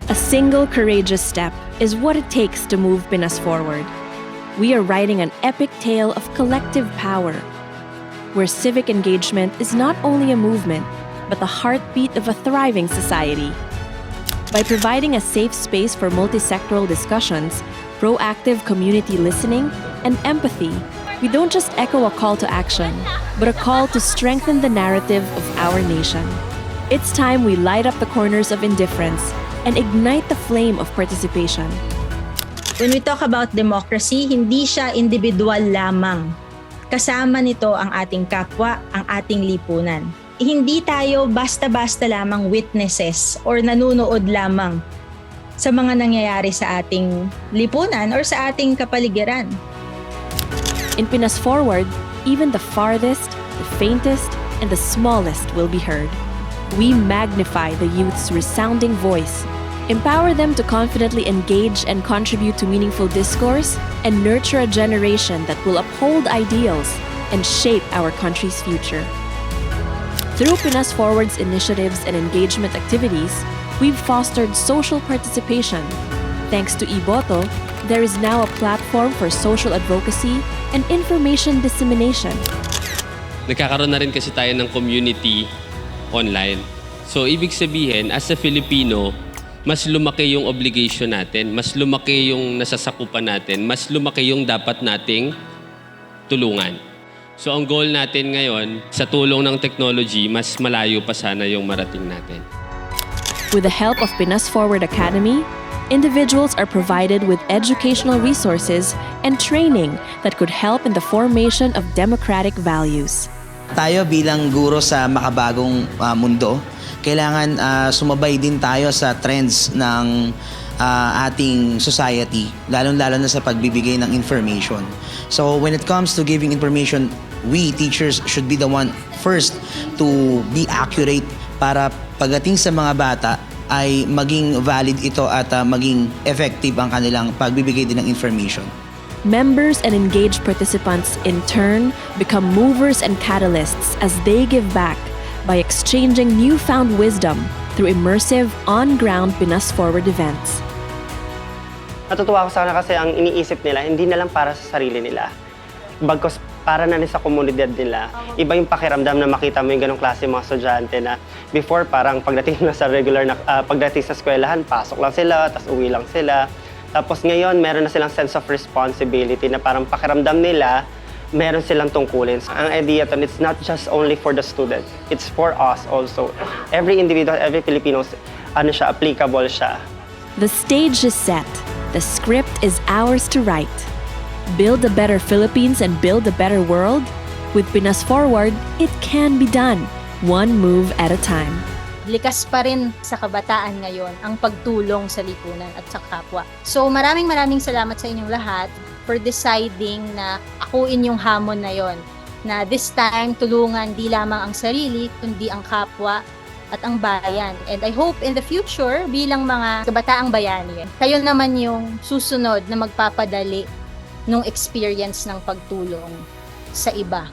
A single courageous step is what it takes to move Pinas forward. We are writing an epic tale of collective power, where civic engagement is not only a movement, but the heartbeat of a thriving society. By providing a safe space for multi-sectoral discussions, proactive community listening, and empathy, we don't just echo a call to action, but a call to strengthen the narrative of our nation. It's time we light up the corners of indifference and ignite the flame of participation. When we talk about democracy, hindi siya individual lamang. Kasama nito ang ating kapwa, ang ating lipunan. Hindi tayo basta-basta lamang witnesses or nanunood lamang sa mga nangyayari sa ating lipunan or sa ating kapaligiran. In Pinas Forward, even the farthest, the faintest, and the smallest will be heard. We magnify the youth's resounding voice, empower them to confidently engage and contribute to meaningful discourse, and nurture a generation that will uphold ideals and shape our country's future. Through Pinas Forward's initiatives and engagement activities, we've fostered social participation. Thanks to Iboto, there is now a platform for social advocacy and information dissemination. Nagkakaroon na rin kasi tayo ng community online. So, ibig sabihin, as a Filipino, mas lumaki yung obligation natin, mas lumaki yung nasasakupan natin, mas lumaki yung dapat nating tulungan. So, ang goal natin ngayon, sa tulong ng technology, mas malayo pa sana yung marating natin. With the help of Pinas Forward Academy, individuals are provided with educational resources and training that could help in the formation of democratic values. Tayo bilang guro sa makabagong mundo, kailangan sumabay din tayo sa trends ng ating society, lalong-lalo na sa pagbibigay ng information. So when it comes to giving information, we teachers should be the one first to be accurate para pagdating sa mga bata ay maging valid ito at maging effective ang kanilang pagbibigay din ng information. Members and engaged participants, in turn, become movers and catalysts as they give back by exchanging newfound wisdom through immersive, on-ground Pinas Forward events. Natutuwa ako sa kanila kasi ang iniisip nila, hindi na lang para sa sarili nila. Bagkus para na rin sa komunidad nila. Iba yung pakiramdam na makita mo yung ganong klase mga estudyante na before parang pagdating na sa regular na pagdating sa eskwelahan, pasok lang sila, tas uwi lang sila. Tapos ngayon, meron na silang sense of responsibility na parang pakiramdam nila, meron silang tungkulin. Ang idea to, it's not just only for the student, it's for us also. Every individual, every Filipino, applicable siya. The stage is set. The script is ours to write. Build a better Philippines and build a better world? With Pinas Forward, it can be done, one move at a time. Likas pa rin sa kabataan ngayon ang pagtulong sa lipunan at sa kapwa. So maraming salamat sa inyong lahat for deciding na akuin yung hamon na yon. Na this time, tulungan di lamang ang sarili, kundi ang kapwa at ang bayan. And I hope in the future, bilang mga kabataang bayani, kayo naman yung susunod na magpapadali ng experience ng pagtulong sa iba.